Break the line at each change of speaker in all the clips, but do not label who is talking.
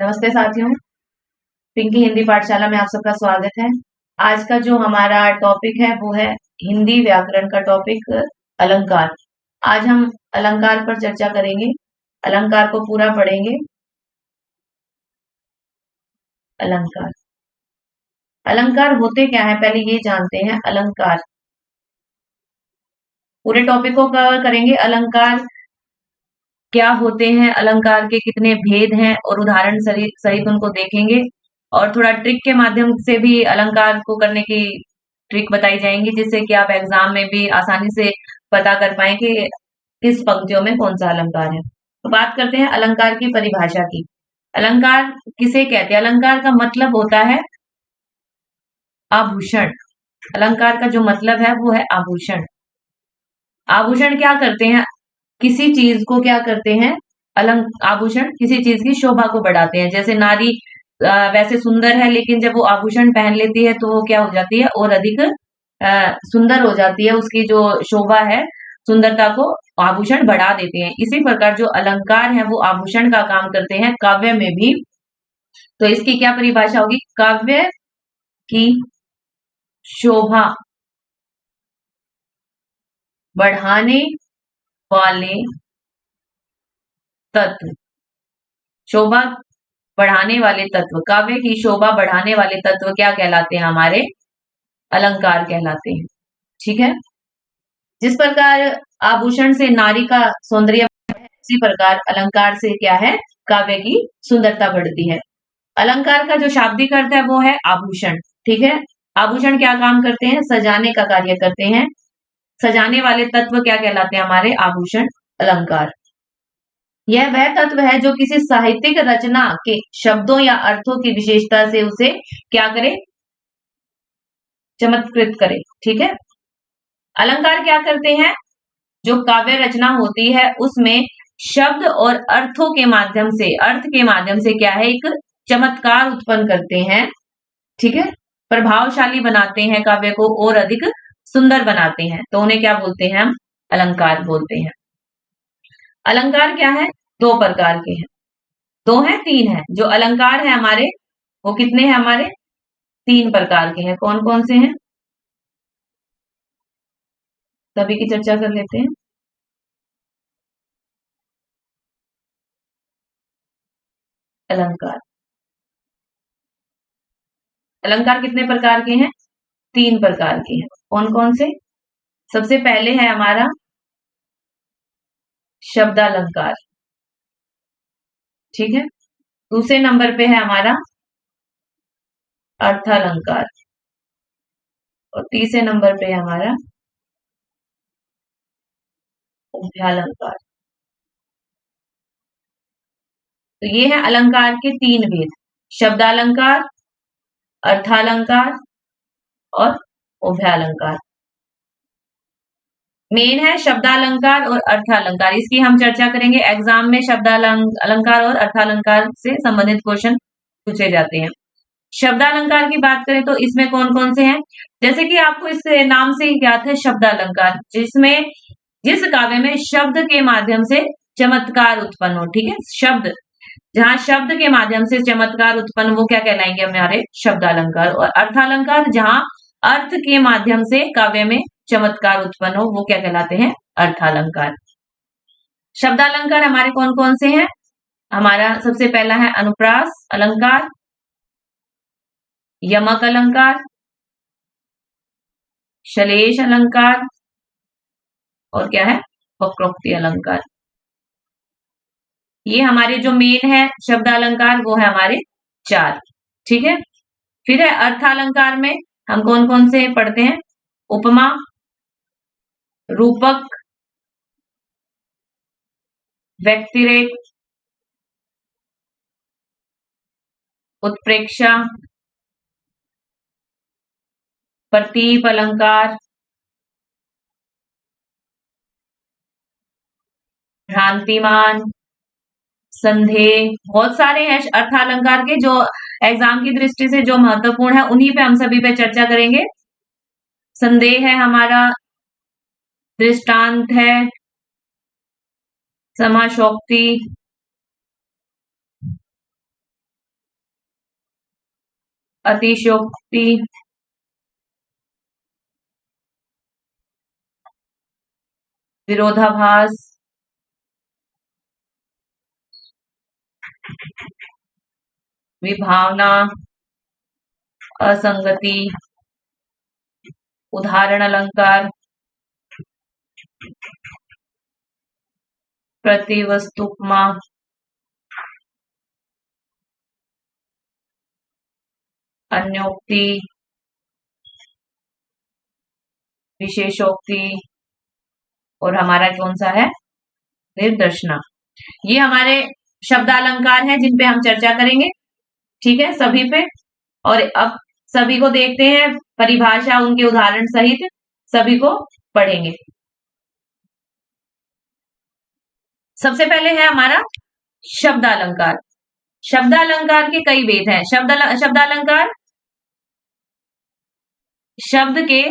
नमस्ते साथियों, पिंकी हिंदी पाठशाला में आप सबका स्वागत है। आज का जो हमारा टॉपिक है वो है हिंदी व्याकरण का टॉपिक अलंकार। आज हम अलंकार पर चर्चा करेंगे, अलंकार को पूरा पढ़ेंगे। अलंकार अलंकार होते क्या है, पहले ये जानते हैं। अलंकार पूरे टॉपिक को कवर करेंगे। अलंकार क्या होते हैं, अलंकार के कितने भेद हैं और उदाहरण सहित उनको देखेंगे और थोड़ा ट्रिक के माध्यम से भी अलंकार को करने की ट्रिक बताई जाएंगी, जिससे कि आप एग्जाम में भी आसानी से पता कर पाए कि किस पंक्तियों में कौन सा अलंकार है। तो बात करते हैं अलंकार की परिभाषा की। अलंकार किसे कहते हैं? अलंकार का मतलब होता है आभूषण। अलंकार का जो मतलब है वो है आभूषण। आभूषण क्या करते हैं? किसी चीज को क्या करते हैं? आभूषण किसी चीज की शोभा को बढ़ाते हैं। जैसे नारी वैसे सुंदर है, लेकिन जब वो आभूषण पहन लेती है तो वो क्या हो जाती है? और अधिक सुंदर हो जाती है। उसकी जो शोभा है, सुंदरता को आभूषण बढ़ा देते हैं। इसी प्रकार जो अलंकार है वो आभूषण का काम करते हैं काव्य में भी। तो इसकी क्या परिभाषा होगी? काव्य की शोभा बढ़ाने वाले तत्व। शोभा बढ़ाने वाले तत्व, काव्य की शोभा बढ़ाने वाले तत्व क्या कहलाते हैं? हमारे अलंकार कहलाते हैं। ठीक है। जिस प्रकार आभूषण से नारी का सौंदर्य, उसी प्रकार अलंकार से क्या है? काव्य की सुंदरता बढ़ती है। अलंकार का जो शाब्दिक अर्थ है वो है आभूषण। ठीक है। आभूषण क्या काम करते हैं? सजाने का कार्य करते हैं। सजाने वाले तत्व क्या कहलाते हैं? हमारे आभूषण, अलंकार। यह वह तत्व है जो किसी साहित्यिक रचना के शब्दों या अर्थों की विशेषता से उसे क्या करे? चमत्कृत करे। ठीक है। अलंकार क्या करते हैं? जो काव्य रचना होती है उसमें शब्द और अर्थों के माध्यम से, अर्थ के माध्यम से क्या है? एक चमत्कार उत्पन्न करते हैं। ठीक है। प्रभावशाली बनाते हैं काव्य को और अधिक सुंदर बनाते हैं, तो उन्हें क्या बोलते हैं? हम अलंकार बोलते हैं। अलंकार क्या है? दो प्रकार के हैं। दो हैं, तीन है। जो अलंकार है हमारे, वो कितने हैं हमारे? तीन प्रकार के हैं। कौन कौन से हैं? सभी की चर्चा कर लेते हैं। अलंकार अलंकार कितने प्रकार के हैं? तीन प्रकार के हैं। कौन कौन से? सबसे पहले है हमारा शब्दालंकार। ठीक है। दूसरे नंबर पे है हमारा अर्थालंकार और तीसरे नंबर पे है हमारा उभयालंकार। तो ये है अलंकार के तीन भेद: शब्दालंकार, अर्थालंकार और उभयालंकार। मेन है शब्दालंकार और अर्थालंकार। इसकी हम चर्चा करेंगे। एग्जाम में शब्दालंकार और अर्थालंकार से संबंधित क्वेश्चन पूछे जाते हैं। शब्दालंकार की बात करें तो इसमें कौन कौन से हैं? जैसे कि आपको इस नाम से ही ज्ञात है शब्दालंकार, जिसमें जिस काव्य में शब्द के माध्यम से चमत्कार उत्पन्न हो। ठीक है। शब्द, जहां शब्द के माध्यम से चमत्कार उत्पन्न, वो क्या कहलाएंगे? हमारे शब्दालंकार। और अर्थालंकार, जहां अर्थ के माध्यम से काव्य में चमत्कार उत्पन्न हो, वो क्या कहलाते हैं? अर्थालंकार। शब्दालंकार हमारे कौन कौन से हैं? हमारा सबसे पहला है अनुप्रास अलंकार, यमक अलंकार, श्लेष अलंकार और क्या है? वक्रोक्ति अलंकार। ये हमारे जो मेन है शब्द अलंकार, वो है हमारे चार। ठीक है। फिर है अर्थालंकार में हम कौन कौन से पढ़ते हैं? उपमा, रूपक, व्यक्तिरेक, उत्प्रेक्षा, प्रतीप अलंकार, भ्रांतिमान, संदेह। बहुत सारे हैं अर्थालंकार के जो एग्जाम की दृष्टि से जो महत्वपूर्ण है, उन्हीं पे हम सभी पे चर्चा करेंगे। संदेह है हमारा, दृष्टांत है, समाशोक्ति, अतिशयोक्ति, विरोधाभास, विभावना, असंगति, उदाहरण अलंकार, प्रतिवस्तुपमा, अन्योक्ति, विशेषोक्ति और हमारा कौन सा है, निर्देशना। ये हमारे शब्दालंकार हैं जिन पे हम चर्चा करेंगे, ठीक है, सभी पे। और अब सभी को देखते हैं, परिभाषा उनके उदाहरण सहित सभी को पढ़ेंगे। सबसे पहले है हमारा शब्दालंकार। शब्दालंकार के कई भेद हैं। शब्दालंकार शब्द के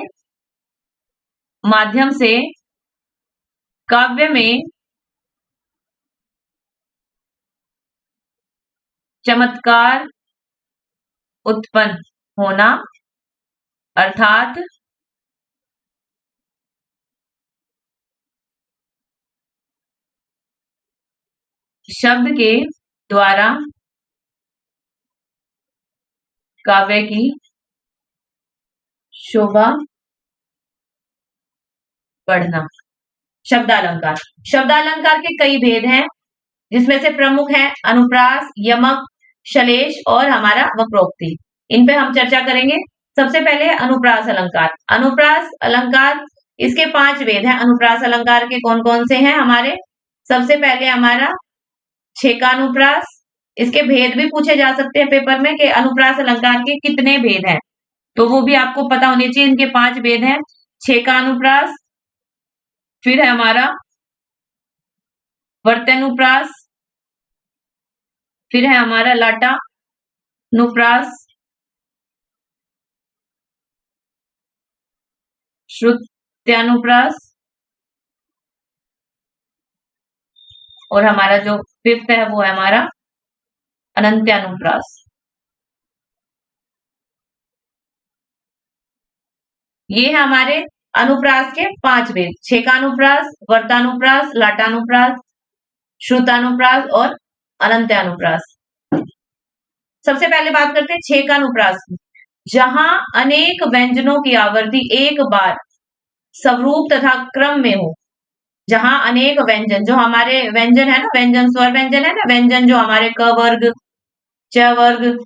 माध्यम से काव्य में चमत्कार उत्पन्न होना, अर्थात शब्द के द्वारा काव्य की शोभा बढ़ना। शब्दालंकार। शब्दालंकार के कई भेद हैं, जिसमें से प्रमुख है अनुप्रास, यमक, श्लेष और हमारा वक्रोक्ति। इन पे हम चर्चा करेंगे। सबसे पहले है अनुप्रास अलंकार। अनुप्रास अलंकार, इसके 5 भेद हैं। अनुप्रास अलंकार के कौन कौन से हैं हमारे? सबसे पहले हमारा छेकानुप्रास। इसके भेद भी पूछे जा सकते हैं पेपर में कि अनुप्रास अलंकार के कितने भेद हैं, तो वो भी आपको पता होने चाहिए। इनके 5 भेद हैं। छेकानुप्रास, फिर है हमारा वर्त्यानुप्रास, फिर है हमारा लाटानुप्रास, श्रुत्यानुप्रास और हमारा जो 5th है वो है हमारा अनंत्यानुप्रास। ये है हमारे अनुप्रास के 5 भेद। छेकानुप्रास, वर्तानुप्रास, लाटानुप्रास, श्रुतानुप्रास और अनंत्यानुप्रास। सबसे पहले बात करते हैं छेकानुप्रास की। जहां अनेक व्यंजनों की आवर्ती एक बार स्वरूप तथा क्रम में हो। जहां अनेक व्यंजन, जो हमारे व्यंजन है ना, व्यंजन स्वर व्यंजन है ना, व्यंजन जो हमारे क वर्ग, च वर्ग,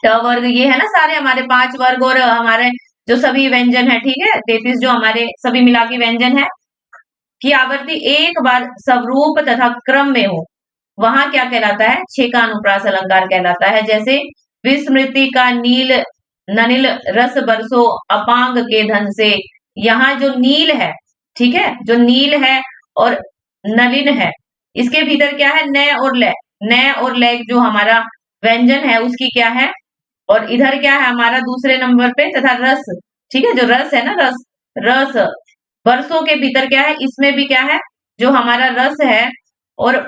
ट वर्ग, ये है ना सारे हमारे 5 वर्ग, और हमारे जो सभी व्यंजन है, ठीक है, 33 जो हमारे सभी मिला के व्यंजन है, की आवर्ती एक बार स्वरूप तथा क्रम में हो, वहां क्या कहलाता है? छेकानुप्रास अलंकार कहलाता है। जैसे विस्मृति का नील ननिल रस बरसो अपांग के धन से। यहाँ जो नील है, ठीक है, जो नील है और नलिन है, इसके भीतर क्या है? न और ल। न और ल जो हमारा व्यंजन है उसकी क्या है, और इधर क्या है हमारा दूसरे नंबर पे, तथा रस, ठीक है, जो रस है ना, रस, रस बरसों के भीतर क्या है? इसमें भी क्या है? जो हमारा रस है, और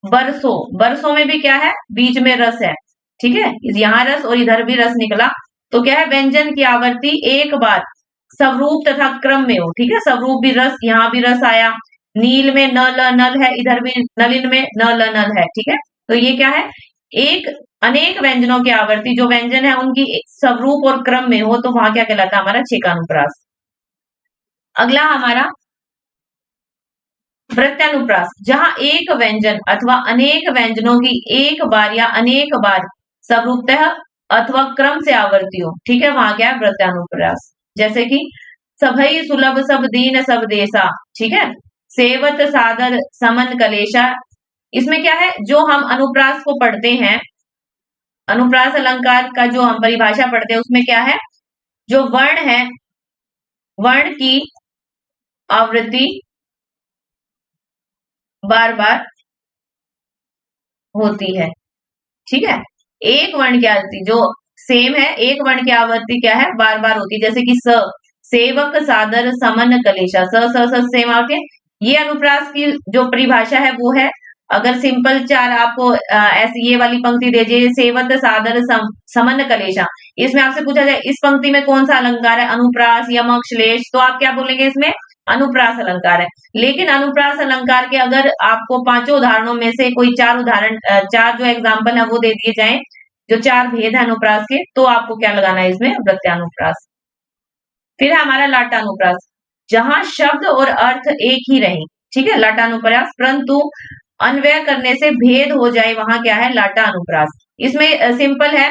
बरसों, बरसों में भी क्या है? बीच में रस है, ठीक है, यहाँ रस और इधर भी रस निकला, तो क्या है? व्यंजन की आवर्ती एक बार स्वरूप तथा क्रम में हो, ठीक है, स्वरूप भी रस, यहाँ भी रस आया, नील में न ल नल है, इधर भी नलिन में न ल नल है, ठीक है, तो ये क्या है? एक अनेक व्यंजनों की आवर्ती, जो व्यंजन है उनकी स्वरूप और क्रम में हो, तो वहां क्या कहलाता है? हमारा छेकानुप्रास। अगला हमारा प्रत्यानुप्रास। जहां एक व्यंजन अथवा अनेक व्यंजनों की एक बार या अनेक बार स्वरूपतः अथवा क्रम से आवर्ती हो, ठीक है, वहां क्या है? प्रत्यानुप्रास। जैसे कि सभई सुलभ सब दीन सब देसा, ठीक है, सेवत सादर समन कलेशा। इसमें क्या है? जो हम अनुप्रास को पढ़ते हैं, अनुप्रास अलंकार का जो हम परिभाषा पढ़ते हैं, उसमें क्या है? जो वर्ण है, वर्ण की आवृत्ति बार बार होती है, ठीक है, एक वर्ण की आवृत्ति जो सेम है, एक वर्ण की आवृत्ति क्या है? बार बार होती है। जैसे कि स, सेवक सादर समन कलेशा, स स स सेम आवृत्ति। ये अनुप्रास की जो परिभाषा है वो है अगर सिंपल चार आपको ऐसी ये वाली पंक्ति दे दिए, सेवत सादर समन कलेशा, इसमें आपसे पूछा जाए इस पंक्ति में कौन सा अलंकार है, अनुप्रास, यमक, श्लेष, तो आप क्या बोलेंगे, इसमें अनुप्रास अलंकार है। लेकिन अनुप्रास अलंकार के अगर आपको पांचों उदाहरणों में से कोई चार उदाहरण, चार जो एग्जाम्पल है वो दे दिए जाए, जो चार भेद है अनुप्रास के, तो आपको क्या लगाना है इसमें, प्रत्यानुप्रास। फिर है हमारा लाटानुप्रास, जहां शब्द और अर्थ एक ही रहे, ठीक है, लाटानुप्रास, परंतु अन्वय करने से भेद हो जाए, वहां क्या है, लाटानुप्रास। इसमें सिंपल है,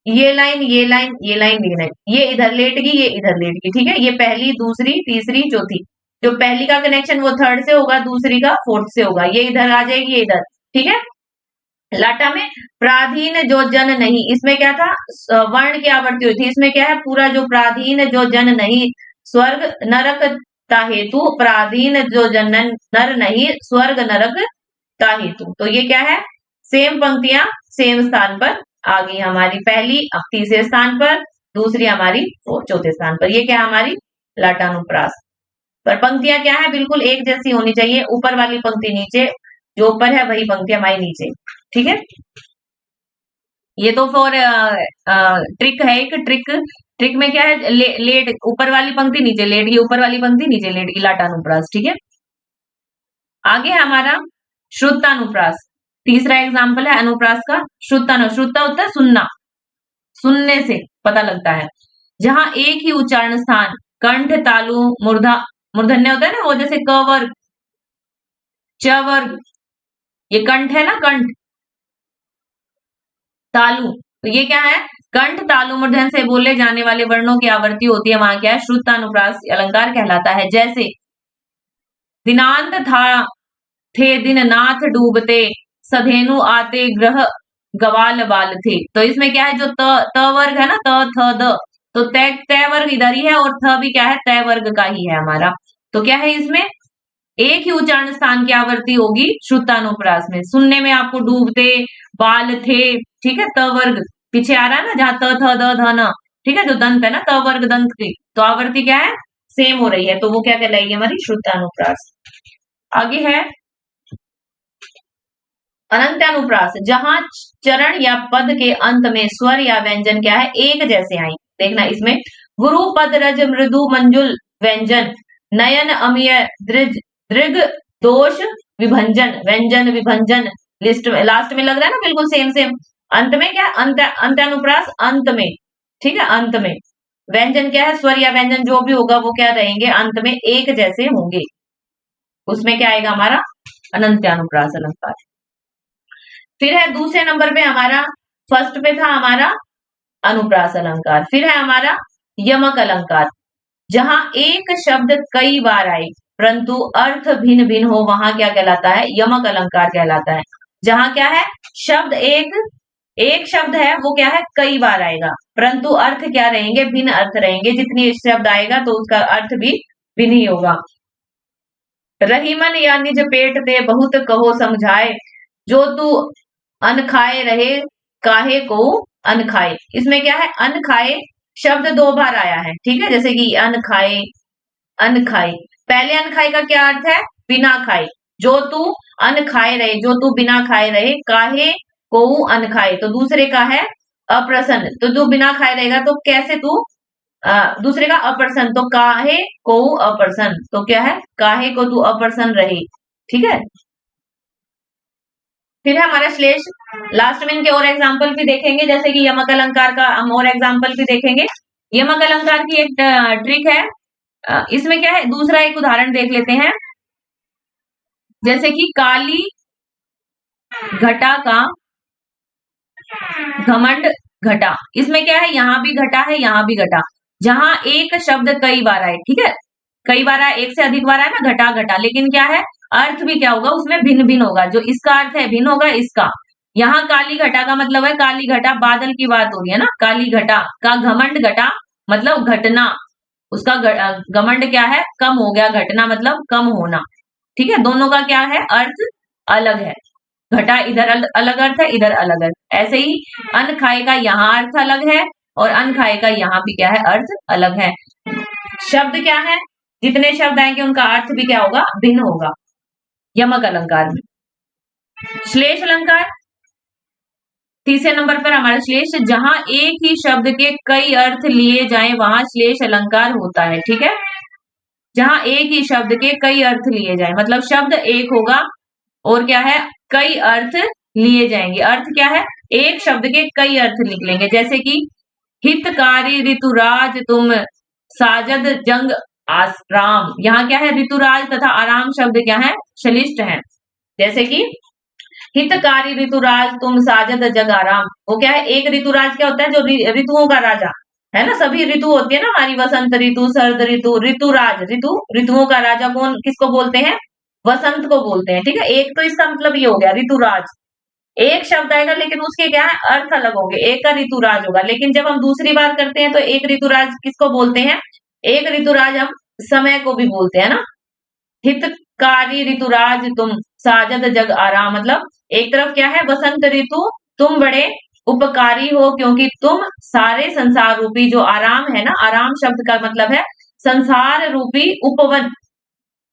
ये लाइन ये लाइन ये लाइन ये लाइन, ये इधर लेट गई ये इधर लेट गई, ठीक है, ये पहली दूसरी तीसरी चौथी, जो पहली का कनेक्शन वो थर्ड से होगा, दूसरी का फोर्थ से होगा, ये इधर आ जाएगी ये इधर, ठीक है। लाटा में प्राधीन जो जन नहीं, इसमें क्या था, वर्ण की आवृत्ति हुई थी, इसमें क्या है, पूरा जो प्राधीन जो जन नहीं, स्वर्ग नरक ता हेतु, प्राधीन जो जन नर नहीं, स्वर्ग नरक ता हेतु, तो ये क्या है, सेम पंक्तियां सेम स्थान पर आ गई हमारी, पहली अब तीसरे स्थान पर, दूसरी हमारी चौथे स्थान पर, ये क्या हमारी लाटानुप्रास। पर पंक्तियां क्या है, बिल्कुल एक जैसी होनी चाहिए, ऊपर वाली पंक्ति नीचे, जो ऊपर है वही पंक्ति हमारी नीचे, ठीक है। ये तो फॉर ट्रिक है, एक ट्रिक, ट्रिक में क्या है, लेट ऊपर वाली पंक्ति नीचे लेट गई, ऊपर वाली पंक्ति नीचे लेट गई, लाटानुप्रास, ठीक है। आगे है हमारा श्रुतानुप्रास, तीसरा एग्जाम्पल है अनुप्रास का, श्रुता होता है सुनना, सुनने से पता लगता है, जहां एक ही उच्चारण स्थान, कंठ तालु मूर्धन्य होता है ना, वो जैसे क वर्ग च वर्ग, ये कंठ है ना, कंठ तालु, तो ये क्या है, कंठ तालु मूर्धन्य से बोले जाने वाले वर्णों की आवृत्ति होती है, वहां क्या है, श्रुतानुप्रास अलंकार कहलाता है। जैसे दिनांत था थे दिन नाथ डूबते, सधेनु आते ग्रह गवाल बाल थे, तो इसमें क्या है, जो त वर्ग है ना, त थ द, तो तय वर्ग इधर ही है, और थ भी क्या है, तय वर्ग का ही है हमारा, तो क्या है, इसमें एक ही उच्चारण स्थान की आवृत्ति होगी श्रुतानुप्रास में। सुनने में आपको डूबते, बाल थे, ठीक है, त वर्ग पीछे आ रहा है ना, जहां त थ द ध न, ठीक है, जो दंत है ना, त वर्ग दंत की, तो आवृत्ति क्या है, सेम हो रही है, तो वो क्या कहलाएगी हमारी श्रुतानुप्रास। आगे है अनंत्यानुप्रास, जहां चरण या पद के अंत में स्वर या व्यंजन क्या है, एक जैसे आए, देखना इसमें गुरु पद रज मृदु मंजुल व्यंजन, नयन अमीय दृग दोष विभंजन, व्यंजन विभंजन, लिस्ट में लास्ट में लग रहा है ना, बिल्कुल सेम सेम। अंत में क्या, अंत्यानुप्रास अंत में, ठीक है, अंत में व्यंजन क्या है, स्वर या व्यंजन जो भी होगा वो क्या रहेंगे, अंत में एक जैसे होंगे, उसमें क्या आएगा हमारा अनंत्यानुप्रास अलंकार। फिर है दूसरे नंबर पे हमारा, फर्स्ट पे था हमारा अनुप्रास अलंकार, फिर है हमारा यमक अलंकार, जहां एक शब्द कई बार आए परंतु अर्थ भिन्न भिन्न हो, वहां क्या कहलाता है, यमक अलंकार कहलाता है। जहां क्या है, शब्द एक शब्द है वो क्या है, कई बार आएगा, परंतु अर्थ क्या रहेंगे, भिन्न अर्थ रहेंगे, जितनी शब्द आएगा तो उसका अर्थ भी भिन्न ही होगा। रहीमन या निज पेट दे बहुत कहो समझाए, जो तू अन खाए रहे काहे को अन खाए, इसमें क्या है, अन खाए शब्द दो बार आया है, ठीक है, जैसे कि अन खाए, अन खाए, पहले अन खाए का क्या अर्थ है, बिना खाए, जो तू अन खाए रहे, जो तू बिना खाए रहे, काहे को अन खाए, तो दूसरे का है अप्रसन्न, तो जो बिना खाए रहेगा तो कैसे तू, दूसरे का अप्रसन्न, तो काहे को अप्रसन्न, तो क्या है, काहे को तू अप्रसन्न रहे, ठीक है। फिर है हमारा श्लेष, लास्ट में इनके और एग्जाम्पल भी देखेंगे, जैसे कि यमक अलंकार का हम और एग्जाम्पल भी देखेंगे। यमक अलंकार की एक ट्रिक है, इसमें क्या है, दूसरा एक उदाहरण देख लेते हैं, जैसे कि काली घटा का घमंड घटा, इसमें क्या है, यहाँ भी घटा है यहाँ भी घटा, जहां एक शब्द कई बार आए, ठीक है, कई बार आए, एक से अधिक बार आए ना, घटा घटा, लेकिन क्या है, अर्थ भी क्या होगा उसमें, भिन्न भिन्न होगा, जो इसका अर्थ है भिन्न होगा इसका। यहाँ काली घटा का मतलब है, काली घटा बादल की बात हो रही है ना, काली घटा का घमंड घटा मतलब घटना, उसका घमंड क्या है, कम हो गया, घटना मतलब कम होना, ठीक है, दोनों का क्या है, अर्थ अलग है, घटा इधर अलग अर्थ है, इधर अलग अर्थ, ऐसे ही अन खाए का यहाँ अर्थ अलग है, और अन खाए का यहाँ भी क्या है, अर्थ अलग है। शब्द क्या है, जितने शब्द आएंगे उनका अर्थ भी क्या होगा, भिन्न होगा यमक अलंकार में। श्लेष अलंकार, तीसरे नंबर पर हमारा श्लेष, जहां एक ही शब्द के कई अर्थ लिए जाएं वहां श्लेष अलंकार होता है। ठीक है, जहां एक ही शब्द के कई अर्थ लिए जाएं, मतलब शब्द एक होगा और क्या है, कई अर्थ लिए जाएंगे। अर्थ क्या है, एक शब्द के कई अर्थ निकलेंगे, जैसे कि हितकारी ऋतुराज तुम साजद जंग आराम। यहाँ क्या है, ऋतुराज तथा आराम शब्द क्या है, श्लिष्ट है। जैसे कि हितकारी ऋतुराज तुम साजद जग आराम, वो क्या है, एक ऋतुराज क्या होता है, जो ऋतुओं का राजा है ना, सभी ऋतु होती है ना हमारी, वसंत ऋतु, शरद ऋतु, ऋतुराज, ऋतुओं का राजा कौन, किसको बोलते हैं, वसंत को बोलते हैं। ठीक है, एक तो इसका मतलब ये हो गया ऋतुराज, एक शब्द आएगा लेकिन उसके क्या है, अर्थ अलग होंगे, एक का ऋतुराज होगा। लेकिन जब हम दूसरी बार करते हैं तो एक ऋतुराज किसको बोलते हैं, एक ऋतुराज हम समय को भी बोलते हैं ना। हितकारी ऋतुराज तुम साजद जग आराम, मतलब एक तरफ क्या है, वसंत ऋतु तुम बड़े उपकारी हो क्योंकि तुम सारे संसार रूपी, जो आराम है ना, आराम शब्द का मतलब है संसार रूपी उपवन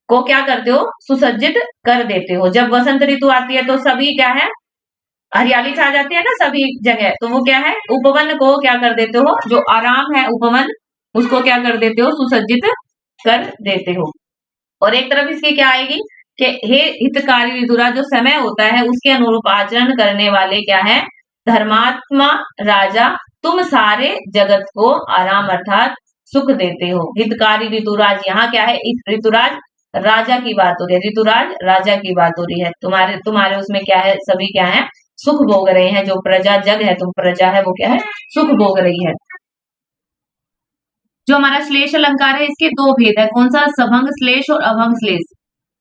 को क्या करते हो, सुसज्जित कर देते हो। जब वसंत ऋतु आती है तो सभी क्या है, हरियाली छा जाती है ना सभी जगह, तो वो क्या है, उपवन को क्या कर देते हो, जो आराम है उपवन, उसको क्या कर देते हो, सुसज्जित कर देते हो। और एक तरफ इसकी क्या आएगी कि हे हितकारी ऋतुराज, जो समय होता है उसके अनुरूप आचरण करने वाले क्या है, धर्मात्मा राजा तुम सारे जगत को आराम अर्थात सुख देते हो। हितकारी ऋतुराज, यहाँ क्या है, ऋतुराज राजा की बात हो रही है, ऋतुराज राजा की बात हो रही है। तुम्हारे तुम्हारे उसमें क्या है, सभी क्या है, सुख भोग रहे हैं, जो प्रजा जग है, तुम प्रजा है, वो क्या है, सुख भोग रही है। जो हमारा श्लेष अलंकार है इसके दो भेद है, कौन सा, सभंग श्लेष और अभंग श्लेष।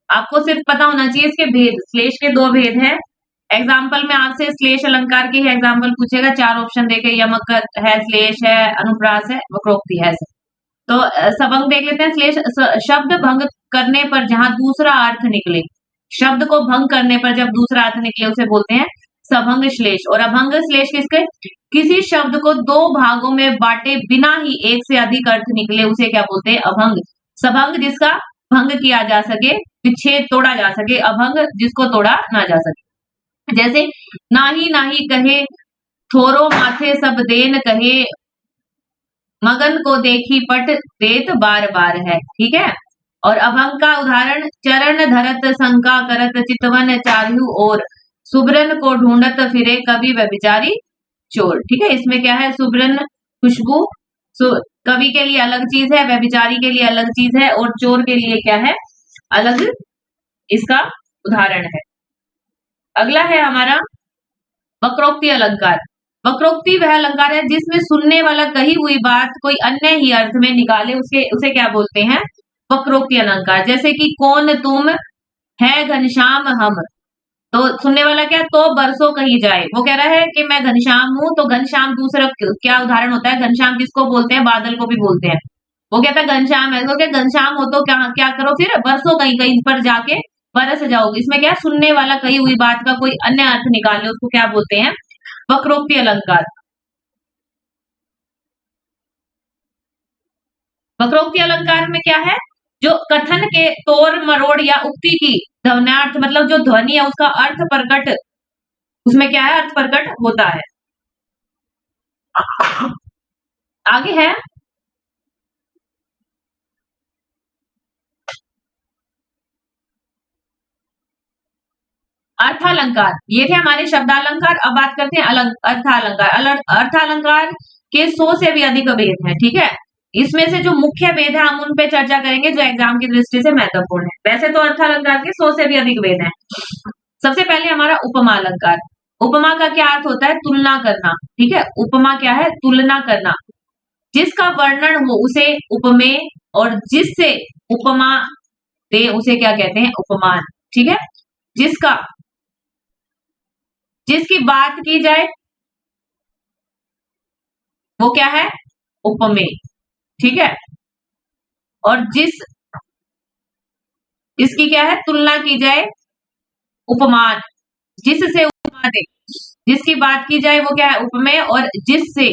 आपको सिर्फ पता होना चाहिए इसके भेद, श्लेष के दो भेद है। एग्जाम्पल में आपसे श्लेष अलंकार के ही एग्जाम्पल पूछेगा, चार ऑप्शन देके, यमक है, श्लेष है, अनुप्रास है, वक्रोक्ति है। तो सबंग देख लेते हैं। श्लेष शब्द भंग करने पर जहां दूसरा अर्थ निकले, शब्द को भंग करने पर जब दूसरा अर्थ निकले उसे बोलते हैं सभंग श्लेष। और अभंग श्लेष किसके, किसी शब्द को दो भागों में बांटे बिना ही एक से अधिक अर्थ निकले उसे क्या बोलते हैं, अभंग। सभंग जिसका भंग किया जा सके, विच्छेद तोड़ा जा सके, अभंग जिसको तोड़ा ना जा सके। जैसे नाही कहे थोरो माथे सब देन कहे, मगन को देखी पट देत बार बार है। ठीक है, और अभंग का उदाहरण, चरण धरत शंका करत चितवन चारहु और, सुब्रन को ढूंढत फिरे कवि व्यभिचारी चोर। ठीक है, इसमें क्या है, सुब्रन खुशबू, कवि के लिए अलग चीज है, व्यभिचारी के लिए अलग चीज है, और चोर के लिए क्या है, अलग इसका उदाहरण है। अगला है हमारा वक्रोक्ति अलंकार। वक्रोक्ति वह अलंकार है जिसमें सुनने वाला कही हुई बात कोई अन्य ही अर्थ में निकाले, उसे क्या बोलते हैं, वक्रोक्ति अलंकार। जैसे कि कौन तुम है घनश्याम हम, तो सुनने वाला क्या, तो बरसों कही जाए, वो कह रहा है कि मैं घनश्याम हूं, तो घनश्याम दूसरा क्या उदाहरण होता है, घनश्याम किसको बोलते हैं, बादल को भी बोलते हैं। वो कहता है घनश्याम है, तो क्या घनश्याम हो तो क्या क्या करो, फिर बरसों कहीं कहीं पर जाके बरस जाओगे। इसमें क्या, सुनने वाला कही हुई बात का कोई अन्य अर्थ निकाले, उसको क्या बोलते हैं, वक्रोक्ति अलंकार। वक्रोक्ति अलंकार में क्या है, जो कथन के तोड़ मरोड़ या उक्ति की ध्वन्यार्थ, मतलब जो ध्वनि है उसका अर्थ प्रकट, उसमें क्या है, अर्थ प्रकट होता है। आगे है अर्थालंकार। ये थे हमारे शब्दालंकार। अब बात करते हैं अर्थालंकार। अर्थालंकार के 100 से भी अधिक भेद हैं। ठीक है, इसमें से जो मुख्य भेद है हम उन पे चर्चा करेंगे जो एग्जाम की दृष्टि से महत्वपूर्ण है। वैसे तो अर्थालंकार के 100 से भी अधिक भेद हैं। सबसे पहले हमारा उपमा अलंकार। उपमा का क्या अर्थ होता है, तुलना करना। ठीक है, उपमा क्या है, तुलना करना। जिसका वर्णन हो उसे उपमेय, और जिससे उपमा दे उसे क्या कहते हैं, उपमान। ठीक है, जिसकी बात की जाए वो क्या है, उपमेय। ठीक है, और इसकी क्या है, तुलना की जाए, उपमान। जिससे उपमा दे, जिसकी बात की जाए वो क्या है, उपमेय, और जिससे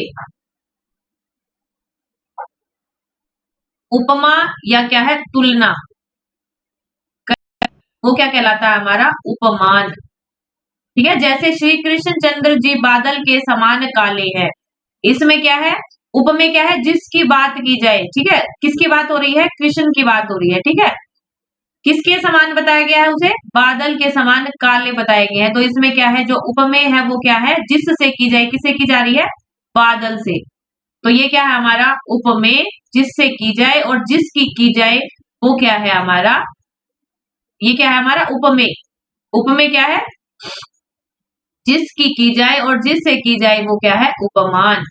उपमा या क्या है, तुलना, वो क्या कहलाता है, हमारा उपमान। ठीक है, जैसे श्री कृष्ण चंद्र जी बादल के समान काले हैं। इसमें क्या है, उपमेय क्या है, जिसकी बात की जाए, ठीक है, किसकी बात हो रही है, कृष्ण की बात हो रही है, ठीक है, किसके समान बताया गया है उसे, बादल के समान काले बताए गए हैं। तो इसमें क्या है, जो उपमेय है वो क्या है, जिससे की जाए, किससे की जा रही है, बादल से। तो ये क्या है हमारा उपमेय, जिससे की जाए और जिसकी की जाए वो क्या है हमारा, ये क्या है हमारा उपमेय। उपमेय क्या है, जिसकी की जाए और जिससे की जाए वो क्या है, उपमान।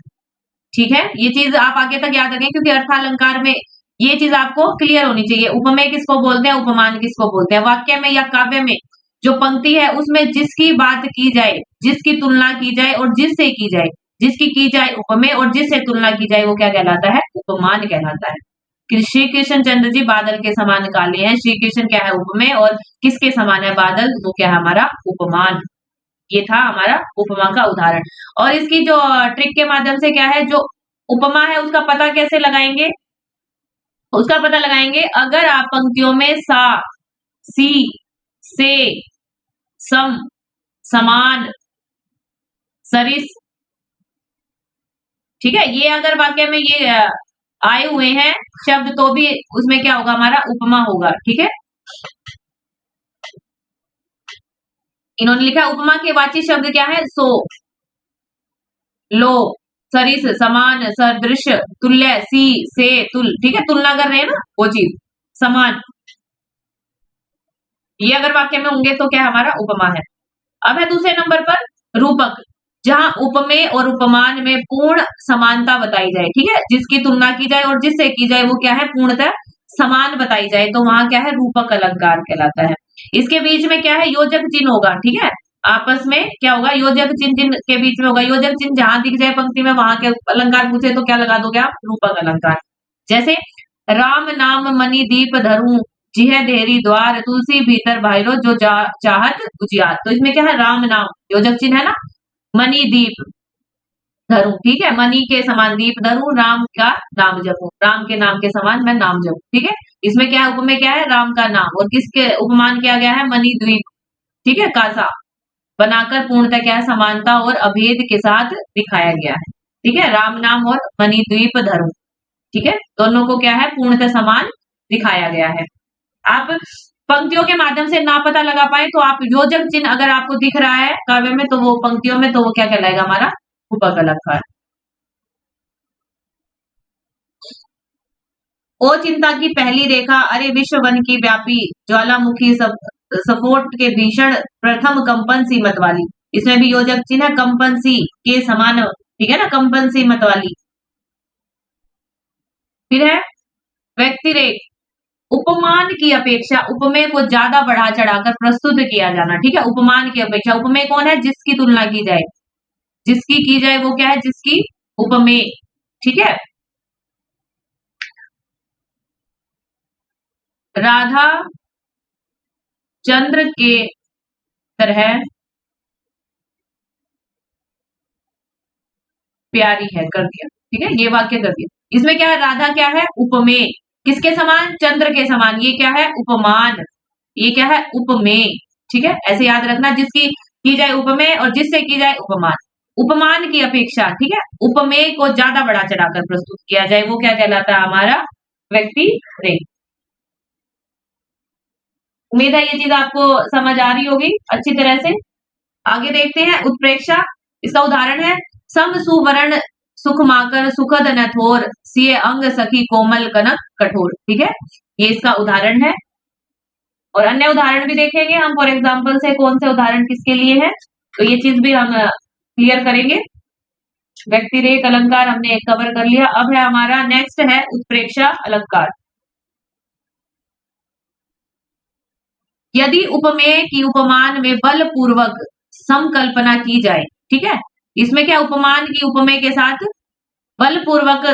ठीक है, ये चीज आप आगे तक याद रखें क्योंकि अर्थालंकार में ये चीज आपको क्लियर होनी चाहिए। उपमेय किसको बोलते हैं, उपमान किसको बोलते हैं। वाक्य में या काव्य में जो पंक्ति है उसमें जिसकी बात की जाए, जिसकी तुलना की जाए और जिससे की जाए, जिसकी की जाए उपमेय और जिससे तुलना की जाए वो क्या कहलाता है, उपमान कहलाता है। श्री कृष्ण चंद्र जी बादल के समान काले हैं, श्री कृष्ण क्या है उपमेय और किसके समान है बादल, वो क्या है हमारा उपमान। ये था हमारा उपमा का उदाहरण। और इसकी जो ट्रिक के माध्यम से क्या है, जो उपमा है उसका पता कैसे लगाएंगे, उसका पता लगाएंगे अगर आप पंक्तियों में सा, सी, से, सम, समान, सरिस, ठीक है, ये अगर वाक्य में ये आए हुए हैं शब्द तो भी उसमें क्या होगा, हमारा उपमा होगा। ठीक है, इन्होंने लिखा उपमा के वाची शब्द क्या है, सो, लो, सरिस, समान, सदृश, तुल्य, सी, से, तुल, ठीक है, तुलना कर रहे हैं ना वो चीज, समान, ये अगर वाक्य में होंगे तो क्या हमारा उपमा है। अब है दूसरे नंबर पर रूपक, जहां उपमेय और उपमान में पूर्ण समानता बताई जाए, ठीक है, जिसकी तुलना की जाए और जिससे की जाए वो क्या है, पूर्णतः समान बताई जाए, तो वहां क्या है, रूपक अलंकार कहलाता है। इसके बीच में क्या है, योजक चिन्ह होगा, ठीक है, आपस में क्या होगा, योजक चिन्ह जिन के बीच में होगा, योजक चिन्ह जहां दिख जाए पंक्ति में वहां के अलंकार पूछे तो क्या लगा दोगे आप, रूपक अलंकार। जैसे राम नाम मणि दीप धरूं, जिह देहरी द्वार, तुलसी भीतर भाईरो जो चाहत उजियार। तो इसमें क्या है, राम नाम योजक चिन्ह है ना, मणि दीप धरूं, ठीक है, मणि के समान दीप धरूं, राम का नाम जपूं, राम के नाम के समान मैं नाम जपूं, ठीक है। इसमें क्या है, उपमेय क्या है, राम का नाम, और किसके उपमान किया गया है, मणि द्वीप, ठीक है, कासा बनाकर पूर्णतः क्या है, समानता और अभेद के साथ दिखाया गया है। ठीक है, राम नाम और मणि द्वीप धरूं, ठीक है, दोनों को क्या है, पूर्णतः समान दिखाया गया है। आप पंक्तियों के माध्यम से ना पता लगा पाए तो आप योजक चिन्ह अगर आपको दिख रहा है काव्य में तो वो पंक्तियों में, तो वो क्या कहलाएगा, हमारा उपक अलंकार। ओ चिंता की पहली रेखा, अरे विश्व वन की व्यापी, ज्वालामुखी सब सपोर्ट के भीषण प्रथम कंपन सी मत वाली। इसमें भी योजक चिन्ह है, कंपन सी के समान, ठीक है ना, कंपन सी मत वाली। फिर है व्यक्ति रेख, उपमान की अपेक्षा उपमेय को ज्यादा बढ़ा चढ़ाकर प्रस्तुत किया जाना, ठीक है, उपमान की अपेक्षा। उपमेय कौन है, जिसकी तुलना की जाए, जिसकी की जाए वो क्या है, जिसकी, उपमेय, ठीक है। राधा चंद्र के तरह प्यारी है, कर दिया, ठीक है, ये वाक्य कर दिया। इसमें क्या है, राधा क्या है, उपमेय, किसके समान, चंद्र के समान, ये क्या है, उपमान, ये क्या है, उपमेय, ठीक है, ऐसे याद रखना, जिसकी की जाए उपमेय और जिससे की जाए उपमान। उपमान की अपेक्षा, ठीक है, उपमेय को ज्यादा बढ़ा चढ़ाकर प्रस्तुत किया जाए वो क्या कहलाता है, हमारा व्यक्ति रेख। उम्मीद है ये चीज आपको समझ आ रही होगी अच्छी तरह से। आगे देखते हैं उत्प्रेक्षा, इसका उदाहरण है, सम सुवर्ण सुख माकर सुखद नथोर, सिए अंग सखी कोमल कनक कठोर, ठीक है, ये इसका उदाहरण है। और अन्य उदाहरण भी देखेंगे हम, फॉर एग्जाम्पल से कौन से उदाहरण किसके लिए है, तो ये चीज भी हम क्लियर करेंगे। व्यक्तिरेख अलंकार हमने कवर कर लिया। अब है हमारा नेक्स्ट है उत्प्रेक्षा अलंकार। यदि उपमेय की उपमान में बलपूर्वक समकल्पना की जाए, ठीक है, इसमें क्या, उपमान की उपमेय के साथ बलपूर्वक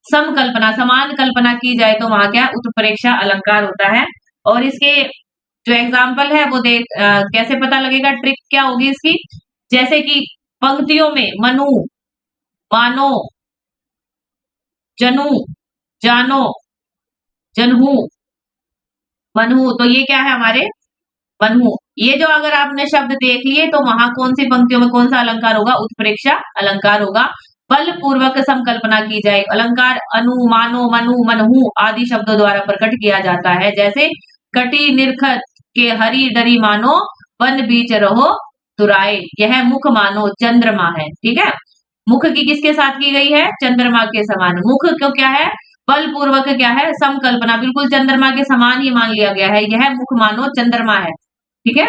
समकल्पना, समान कल्पना की जाए तो वहां क्या उत्प्रेक्षा अलंकार होता है। और इसके जो एग्जाम्पल है वो देख कैसे पता लगेगा, ट्रिक क्या होगी इसकी, जैसे कि पंक्तियों में मनु, मानो, जनु, जानो, जनहू, मनहू, तो ये क्या है हमारे मनहू, ये जो अगर आपने शब्द देख लिए तो वहां कौन सी पंक्तियों में कौन सा अलंकार होगा, उत्प्रेक्षा अलंकार होगा। बल पूर्वक संकल्पना की जाए, अलंकार अनु, मानो, मनु, मनहु आदि शब्दों द्वारा प्रकट किया जाता है। जैसे कटी निरखत के हरी डरी मानो, वन बीच रहो तुराए, यह मुख मानो चंद्रमा है। ठीक है, मुख की किसके साथ की गई है, चंद्रमा के समान। मुख को क्या है, बल पूर्वक क्या है, संकल्पना, बिल्कुल चंद्रमा के समान ही मान लिया गया है, यह मुख मानो चंद्रमा है। ठीक है,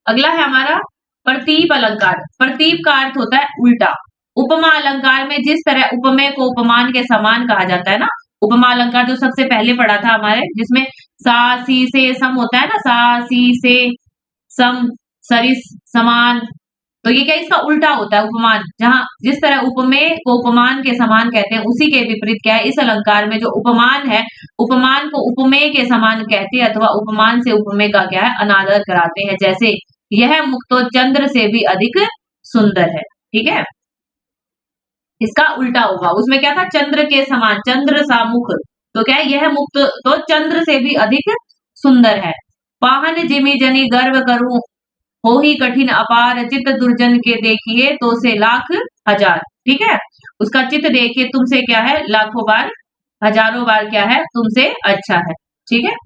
अगला है हमारा प्रतीप अलंकार। प्रतीप का अर्थ होता है उल्टा। उपमा अलंकार में जिस तरह उपमेय को उपमान के समान कहा जाता है ना, उपमा अलंकार जो सबसे पहले पढ़ा था हमारे, जिसमें सा सी से सम होता है ना, सा सी से सम, सरिस, समान, तो ये क्या इसका उल्टा होता है उपमान। जहां जिस तरह उपमेय को उपमान के समान कहते हैं, उसी के विपरीत क्या है, इस अलंकार में जो उपमान है, उपमान को उपमेय के समान कहते हैं, अथवा उपमान से उपमेय का क्या है, अनादर कराते हैं। जैसे यह मुख तो चंद्र से भी अधिक सुंदर है। ठीक है, इसका उल्टा होगा, उसमें क्या था, चंद्र के समान, चंद्र सा मुख, तो क्या है, यह मुख तो चंद्र से भी अधिक सुंदर है। पाहन जिमी जनी गर्व करूं, हो ही कठिन अपार, चित्त दुर्जन के देखिए तो से लाख हजार। ठीक है, उसका चित्त देखिए तुमसे क्या है, लाखों बार, हजारों बार क्या है, तुमसे अच्छा है। ठीक है,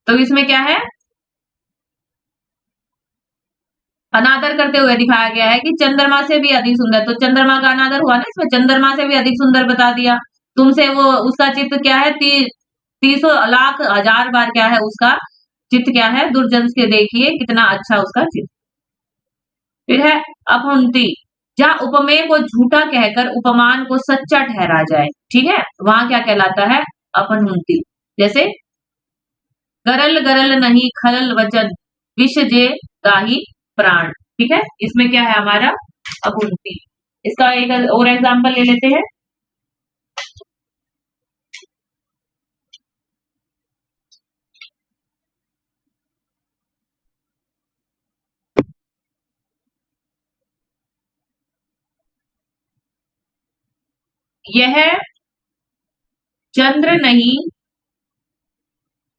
तो इसमें क्या है, अनादर करते हुए दिखाया गया है कि चंद्रमा से भी अधिक सुंदर, तो चंद्रमा का अनादर हुआ ना इसमें, चंद्रमा से भी अधिक सुंदर बता दिया। तुमसे वो उसका चित्त क्या है, तीसों लाख हजार बार क्या है, उसका चित्त क्या है, दुर्जन के देखिए कितना अच्छा उसका चित्त। फिर है अपहुंती, जहां उपमेय को झूठा कहकर उपमान को सच्चा ठहरा जाए। ठीक है, वहां क्या कहलाता है, अपहुंती। जैसे गरल गरल नहीं खलल वचन, विष जे दाही प्राण। ठीक है, इसमें क्या है हमारा, अपहुंती। इसका एक और एग्जांपल ले लेते हैं। यह चंद्र नहीं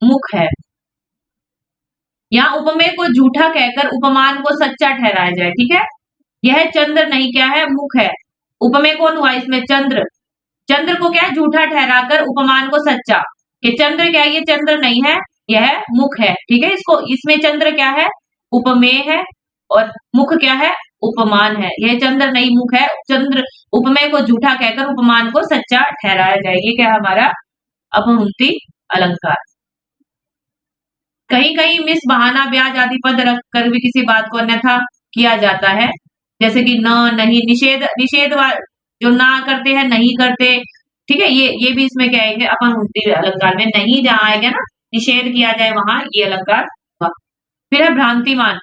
मुख है, यहाँ उपमेय को झूठा कहकर उपमान को सच्चा ठहराया जाए। ठीक है, यह चंद्र नहीं क्या है, मुख है। उपमेय कौन हुआ इसमें, चंद्र, चंद्र को क्या है, झूठा ठहराकर उपमान को सच्चा, कि चंद्र क्या है, ये चंद्र नहीं है, यह मुख है। ठीक है, इसको इसमें चंद्र क्या है, उपमेय है, और मुख क्या है, उपमान है। यह चंद्र नहीं मुख है, चंद्र उपमेय को झूठा कहकर उपमान को सच्चा ठहराया जाए, ये क्या है हमारा अपहुंती अलंकार। कहीं कहीं मिस, बहाना, ब्याज आदि पद रखकर भी किसी बात को अन्यथा किया जाता है। जैसे कि न, नहीं, निषेध, निषेध जो ना करते हैं, नहीं करते। ठीक है, ये भी इसमें क्या आएंगे, अपहुंती अलंकार में। नहीं जहां आएगा ना, निषेध किया जाए वहां ये अलंकार हुआ। फिर है भ्रांतिमान।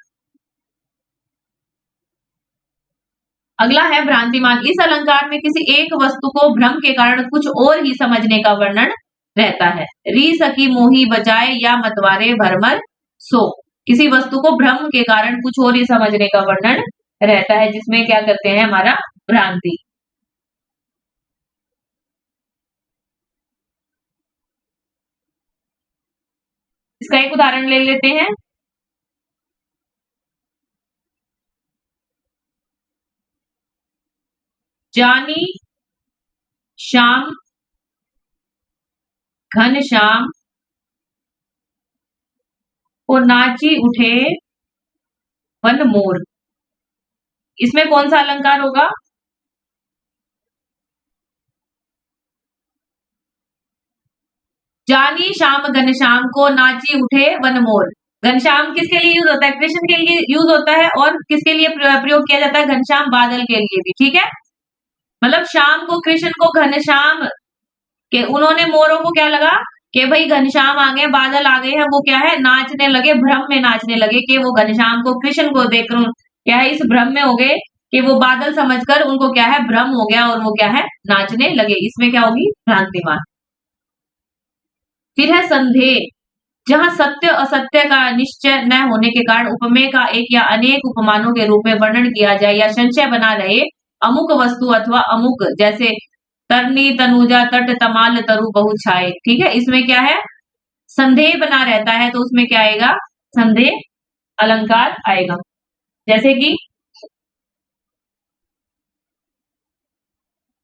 अगला है भ्रांतिमान। इस अलंकार में किसी एक वस्तु को भ्रम के कारण कुछ और ही समझने का वर्णन रहता है। री सकी मोही बजाए या मतवारे भरमर सो, किसी वस्तु को भ्रम के कारण कुछ और ही समझने का वर्णन रहता है, जिसमें क्या करते हैं हमारा भ्रांति। इसका एक उदाहरण ले लेते हैं। जानी श्याम घन श्याम को नाची उठे वन मोर, इसमें कौन सा अलंकार होगा, जानी श्याम घनश्याम को नाची उठे वन मोर। घनश्याम किसके लिए यूज होता है, कृष्ण के लिए यूज होता है, और किसके लिए प्रयोग किया जाता है, घनश्याम बादल के लिए भी। ठीक है, मतलब शाम को, कृष्ण को घनश्याम के, उन्होंने मोरों को क्या लगा कि भाई घनश्याम आ गए, बादल आ गए हैं, वो क्या है, नाचने लगे, भ्रम में नाचने लगे, कि वो घनश्याम को, कृष्ण को देखकर क्या है, इस भ्रम में हो गए कि वो बादल समझकर उनको क्या है, भ्रम हो गया, और वो क्या है, नाचने लगे। इसमें क्या होगी, भ्रांतिमान। फिर है संदेह, जहां सत्य असत्य का निश्चय न होने के कारण उपमेय का एक या अनेक उपमानों के रूप में वर्णन किया जाए, या संशय बना रहे अमुक वस्तु अथवा अमुक, जैसे तरनी तनुजा तट तमाल तरु बहु छाए। ठीक है, इसमें क्या है, संदेह बना रहता है तो उसमें क्या आएगा, संदेह अलंकार आएगा। जैसे कि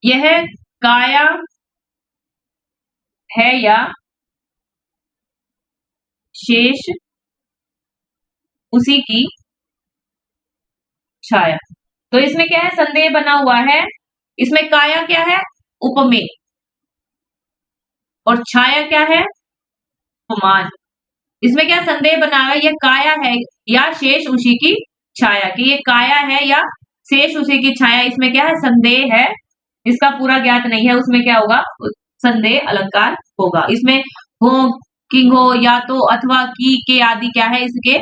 यह काया है या शेष उसी की छाया। तो इसमें क्या है, संदेह बना हुआ है। इसमें काया क्या है, उपमेय, और छाया क्या है, उपमान। इसमें क्या संदेह बना हुआ है, यह काया है या शेष उसी की छाया, कि ये काया है या शेष उसी की छाया। इसमें क्या है, संदेह है, इसका पूरा ज्ञात नहीं है, उसमें क्या होगा, संदेह अलंकार होगा। इसमें हो, किंग हो, या तो, अथवा, की, के आदि क्या है इसके,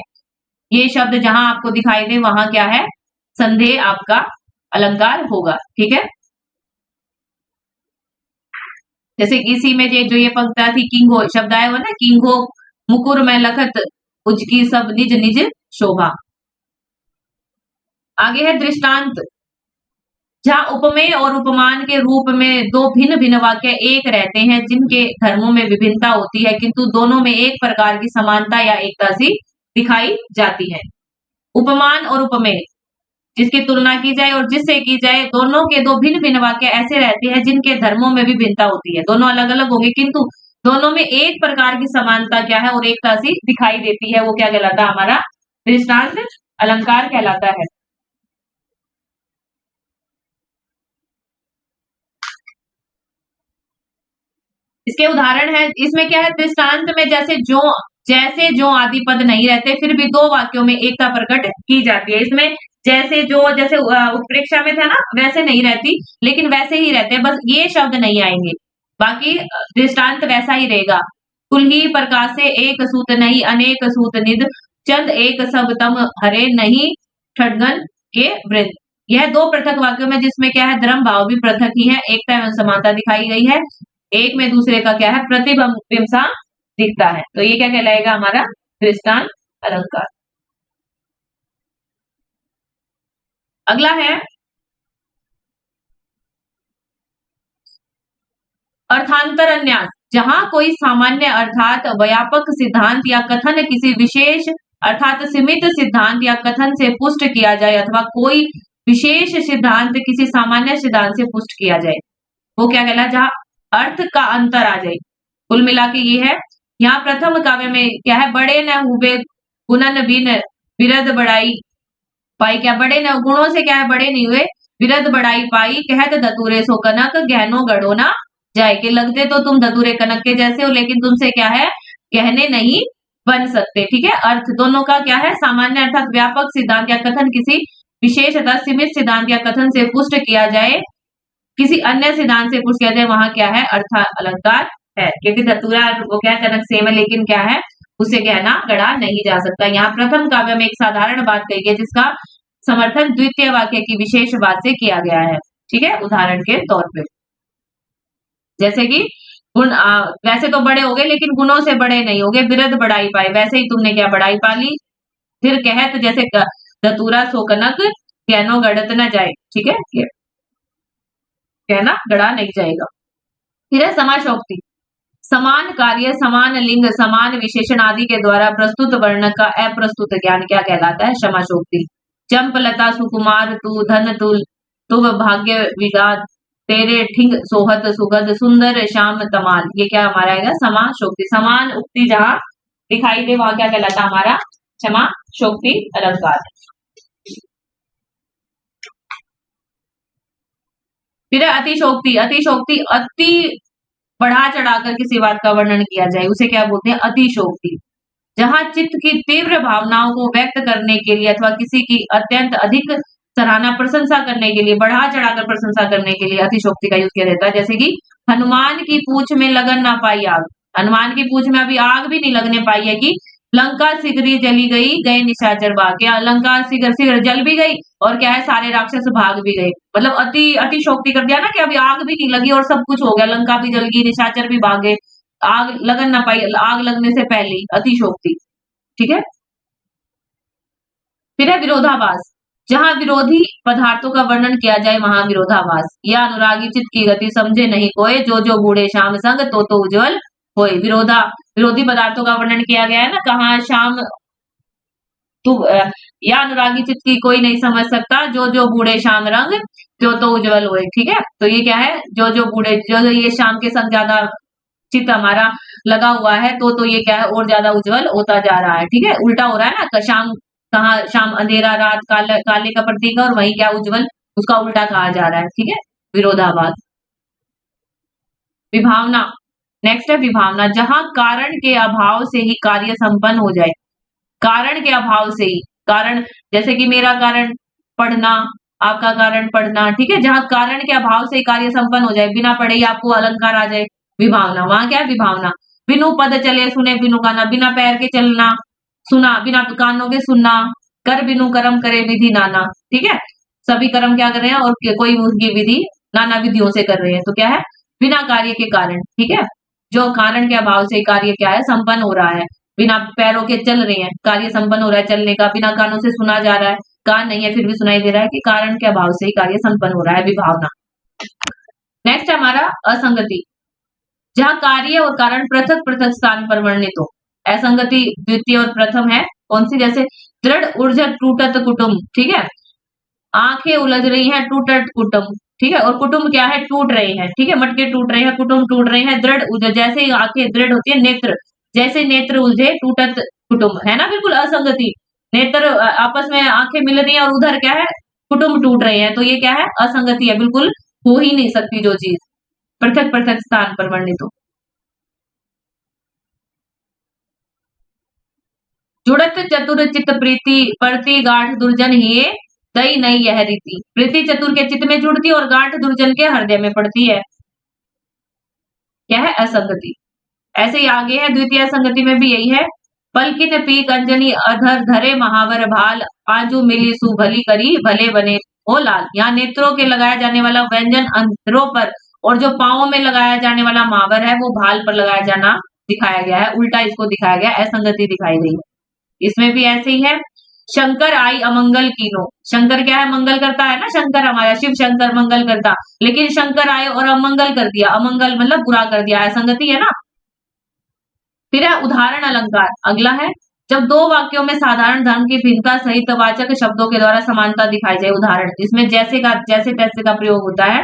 ये शब्द जहां आपको दिखाई दे वहां क्या है, संदेह आपका अलंकार होगा। ठीक है, जैसे इसी में जो ये पंक्ति थी, किंगो शब्द आया हुआ ना, किंगो मुकुर में लखत उजकी सब निज निज शोभा। आगे है दृष्टांत, जहां उपमेय और उपमान के रूप में दो भिन्न भिन्न वाक्य एक रहते हैं, जिनके धर्मों में विभिन्नता होती है किंतु दोनों में एक प्रकार की समानता या एकता सी दिखाई जाती है। उपमान और उपमेय, जिसकी तुलना की जाए और जिससे की जाए, दोनों के दो भिन्न भिन्न वाक्य ऐसे रहते हैं जिनके धर्मों में भी भिन्नता होती है, दोनों अलग अलग होंगे किंतु दोनों में एक प्रकार की समानता क्या है और एकता सी दिखाई देती है, वो क्या कहलाता है, हमारा दृष्टांत अलंकार कहलाता है। इसके उदाहरण है, इसमें क्या है, दृष्टांत में जैसे जो आदि पद नहीं रहते फिर भी दो वाक्यों में एकता प्रकट की जाती है। इसमें जैसे जो, जैसे उत्प्रेक्षा में था ना, वैसे नहीं रहती, लेकिन वैसे ही रहते हैं, बस ये शब्द नहीं आएंगे, बाकी दृष्टांत वैसा ही रहेगा। कुल्ही प्रकाशे एक सूत नहीं, अनेक सूत निध, चंद एक सब तम हरे नहीं, ठडगन के वृंद। यह दो पृथक वाक्यों में जिसमें क्या है, धर्म भाव भी पृथक ही है, एकता एवं समानता दिखाई गई है, एक में दूसरे का क्या है, प्रतिबिंब सा दिखता है, तो ये क्या कहलाएगा, हमारा दृष्टांत अलंकार। अगला है अर्थांतर अन्यास, जहां कोई सामान्य अर्थात व्यापक सिद्धांत या कथन किसी विशेष अर्थात सीमित सिद्धांत या कथन से पुष्ट किया जाए, अथवा कोई विशेष सिद्धांत किसी सामान्य सिद्धांत से पुष्ट किया जाए, वो क्या कहला, जहां अर्थ का अंतर आ जाए। कुल मिला के ये है, यहाँ प्रथम काव्य में क्या है, बड़े न हुए गुणन बिन विरद बड़ाई पाई, क्या बड़े न, गुणों से क्या है, बड़े नहीं हुए, विरद बड़ाई पाई, कहत धतूरे सो कनक गहनो गढ़ो ना जाए, कि लगते तो तुम धतूरे कनक के जैसे हो, लेकिन तुमसे क्या है, गहने नहीं बन सकते। ठीक है, अर्थ दोनों का क्या है, सामान्य अर्थात व्यापक सिद्धांत या कथन किसी विशेष अर्थात सीमित सिद्धांत या कथन से पुष्ट किया जाए, किसी अन्य सिद्धांत से पुष्ट किया जाए, वहां क्या है, अर्थ अलंकार है, क्योंकि धतूरा वो क्या है, कनक सेम है, लेकिन क्या है, उसे गहना गढ़ा नहीं जा सकता। यहाँ प्रथम काव्य में एक साधारण बात कही गई जिसका समर्थन द्वितीय वाक्य की विशेष बात से किया गया है। ठीक है, उदाहरण के तौर पे जैसे कि गुण, वैसे तो बड़े हो गए लेकिन गुणों से बड़े नहीं हो गए, बिरद बड़ाई पाई, वैसे ही तुमने क्या बड़ाई पाली। फिर कहत, जैसे धतूरा सो कनक गहनो गढ़त न जाए। ठीक है, कहना गढ़ा नहीं जाएगा। फिर है समाशोक्ति, समान कार्य, समान लिंग, समान विशेषण आदि के द्वारा प्रस्तुत वर्ण का अप्रस्तुत ज्ञान क्या कहलाता है, समाशोक्ति। चंप लता सुकुमार तू, धन तुव भाग्य विगात, तेरे ठिंग सोहत सुगध, सुंदर श्याम तमाल, ये क्या हमारा आएगा, समाशोक्ति। समान उक्ति जहां दिखाई दे वहां क्या कहलाता है, हमारा समाशोक्ति अलंकार। फिर अतिशोक्ति, अतिशोक्ति अति बढ़ा चढ़ाकर किसी बात का वर्णन किया जाए, उसे क्या बोलते हैं, अतिशोक्ति। जहां चित्त की तीव्र भावनाओं को व्यक्त करने के लिए अथवा किसी की अत्यंत अधिक सराहना प्रशंसा करने के लिए, बढ़ा चढ़ाकर प्रशंसा करने के लिए अतिशोक्ति का यूज किया जाता है। जैसे कि हनुमान की पूंछ में लगन ना पाई आग, हनुमान की पूंछ में अभी आग भी नहीं लगने पाई है, कि लंका शीघ्र जली गई, गए निशाचर भाग, क्या लंका शीघ्र जल भी गई और क्या है, सारे राक्षस भाग भी गए, मतलब अतिशोक्ति कर दिया ना, कि अभी आग भी नहीं लगी और सब कुछ हो गया, लंका भी जल गई, निशाचर भी भाग गए, आग लगन ना पाई, आग लगने से पहले ही, अतिशोक्ति। ठीक है, फिर है विरोधाभास, जहां विरोधी पदार्थों का वर्णन किया जाए वहां विरोधाभास। या अनुरागी चित्त की गति समझे नहीं कोई, जो जो बूढ़े श्याम संग तो उज्जवल होए। विरोधी पदार्थों का वर्णन किया गया है ना, कहाँ श्याम तू या अनुरागी चित्त की कोई नहीं समझ सकता, जो जो बूढ़े श्याम रंग त्यो तो उज्जवल हुए। ठीक है, तो ये क्या है, जो जो बूढ़े, जो जो ये श्याम के संग ज्यादा चित्त हमारा लगा हुआ है, तो ये क्या है, और ज्यादा उज्जवल होता जा रहा है। ठीक है, उल्टा हो रहा है ना, शाम कहाँ, शाम अंधेरा, रात काले का प्रतीक है, और वही क्या उज्जवल, उसका उल्टा कहा जा रहा है। ठीक है, विरोधाभास। विभावना, नेक्स्ट है विभावना, जहां कारण के अभाव से ही कार्य संपन्न हो जाए। कारण के अभाव से ही, कारण जैसे कि मेरा कारण पढ़ना, आपका कारण पढ़ना। ठीक है, जहां कारण के अभाव से ही कार्य संपन्न हो जाए, बिना पढ़े ही आपको अलंकार आ जाए, विभावना। वहां क्या है, विभावना। बिनु पद चले सुने बिनु गाना, बिना पैर के चलना, सुना बिना कानों के सुनना, कर बिनु कर्म करे विधि नाना। ठीक है, सभी कर्म क्या कर रहे हैं, और कोई उनकी विधि नाना विधियों से कर रहे हैं, तो क्या है, बिना कार्य के कारण। ठीक है, जो कारण के अभाव से कार्य क्या है, संपन्न हो रहा है। बिना पैरों के चल रहे हैं, कार्य संपन्न हो रहा है चलने का। बिना कानों से सुना जा रहा है, कान नहीं है फिर भी सुनाई दे रहा है, कि कारण के अभाव से ही कार्य संपन्न हो रहा है, विभावना। नेक्स्ट हमारा असंगति, जहां कार्य और कारण पृथक पृथक स्थान पर वर्णित हो। असंगति द्वितीय और प्रथम है, कौन सी, जैसे दृढ़ ऊर्जा टूटत कुटुंब। ठीक है, आंखें उलझ रही हैं, टूटत कुटुंब। ठीक है, और कुटुंब क्या है, टूट रहे हैं। ठीक है, मटके टूट रहे हैं, कुटुंब टूट रहे हैं। दृढ़, जैसे ही आंखें दृढ़ होती है, नेत्र, जैसे नेत्र उलझे, टूटत कुटुंब, है ना, बिल्कुल असंगति। नेत्र आपस में आंखें मिल रही है, और उधर क्या है, कुटुंब टूट रहे हैं, तो ये क्या है, असंगति है, बिल्कुल हो ही नहीं सकती जो चीज पृथक पृथक स्थान पर वर्णित हो। जुड़त चतुर चित्त प्रीति, परति गांठ दुर्जन ही दई नहीं यह रीति। प्रीति चतुर के चित्त में जुड़ती, और गांठ दुर्जन के हृदय में पड़ती है, क्या है, असंगति। ऐसे ही आगे है, द्वितीय संगति में भी यही है, पलकिन पीक अंजनी अधर धरे महावर भाल, आजू मिली सुभली करी भले बने हो लाल। यहाँ नेत्रों के लगाया जाने वाला व्यंजन अंधरों पर, और जो पांवों में लगाया जाने वाला महावर है, वो भाल पर लगाया जाना दिखाया गया है, उल्टा इसको दिखाया गया, असंगति दिखाई गई है। इसमें भी ऐसे ही है, शंकर आई अमंगल कीनो। शंकर क्या है, मंगल करता है ना, शंकर हमारा शिव शंकर मंगल करता, लेकिन शंकर आए और अमंगल कर दिया, अमंगल मतलब बुरा कर दिया, असंगति है ना। फिर है उदाहरण अलंकार, अगला है, जब दो वाक्यों में साधारण धर्म की भिन्नता सहित वाचक शब्दों के द्वारा समानता दिखाई जाए। उदाहरण, इसमें जैसे तैसे का प्रयोग होता है।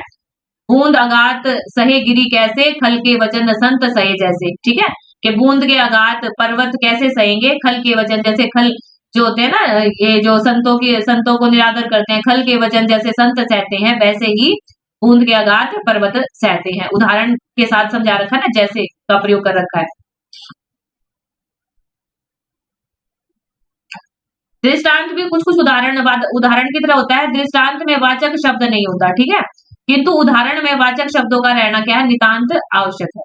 बूंद अगात सहे गिरी कैसे, खल के वचन संत सहे जैसे। ठीक है, कि बूंद के अगात पर्वत कैसे सहेंगे, खल के वचन, जैसे खल जो होते हैं ना, ये जो संतों को निरादर करते हैं, खल के वचन जैसे संत सहते हैं, वैसे ही बूंद के अगात पर्वत सहते हैं। उदाहरण के साथ समझा रखा है ना, जैसे का प्रयोग कर रखा है। दृष्टांत भी कुछ कुछ उदाहरण की तरह होता है। दृष्टांत में वाचक शब्द नहीं होता, ठीक है, किंतु उदाहरण में वाचक शब्दों का रहना क्या है, नितांत आवश्यक है।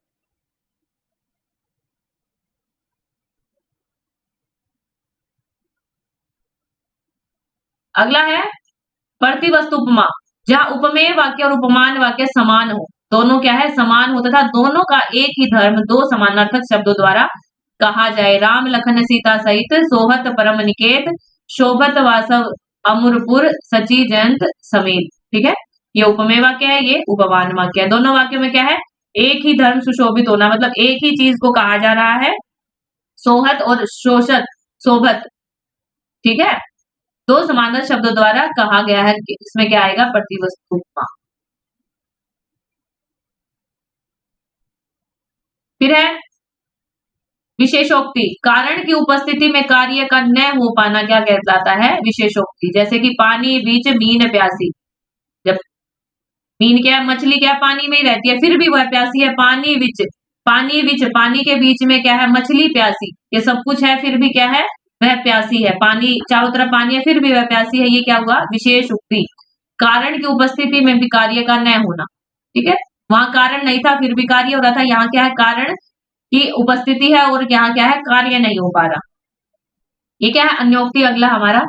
अगला है प्रतिवस्तु उपमा, जहां उपमेय वाक्य और उपमान वाक्य समान हो, दोनों क्या है, समान हो, तथा दोनों का एक ही धर्म दो समानार्थक शब्दों द्वारा कहा जाए। राम लखन सीता सहित सोहत परम निकेत, शोभत वासव अमरपुर सची जयंत समेत। ठीक है, ये उपमेय वाक्य है, ये उपमान वाक्य है। दोनों वाक्यों में क्या है, एक ही धर्म सुशोभित होना, मतलब एक ही चीज को कहा जा रहा है, सोहत और शोषत, शोभत। ठीक है, दो समानार्थक शब्दों द्वारा कहा गया है, इसमें क्या आएगा, प्रतिवस्तु उपमा। फिर है विशेषोक्ति, कारण की उपस्थिति में कार्य का न हो पाना क्या कहलाता है, विशेषोक्ति। जैसे कि पानी बीच मीन प्यासी, जब मीन क्या है, मछली क्या है, पानी में ही रहती है, फिर भी वह प्यासी है। पानी बीच, पानी के बीच में क्या है, मछली प्यासी, ये सब कुछ है, फिर भी क्या है, वह प्यासी है। पानी चारों तरफ पानी है, फिर भी वह प्यासी है, ये क्या हुआ, विशेष उक्ति। कारण की उपस्थिति में भी कार्य का न होना। ठीक है, वहां कारण नहीं था फिर भी कार्य हो रहा था, यहाँ क्या है, कारण की उपस्थिति है और यहाँ क्या है, कार्य नहीं हो पा रहा, ये क्या है, अन्योक्ति। अगला हमारा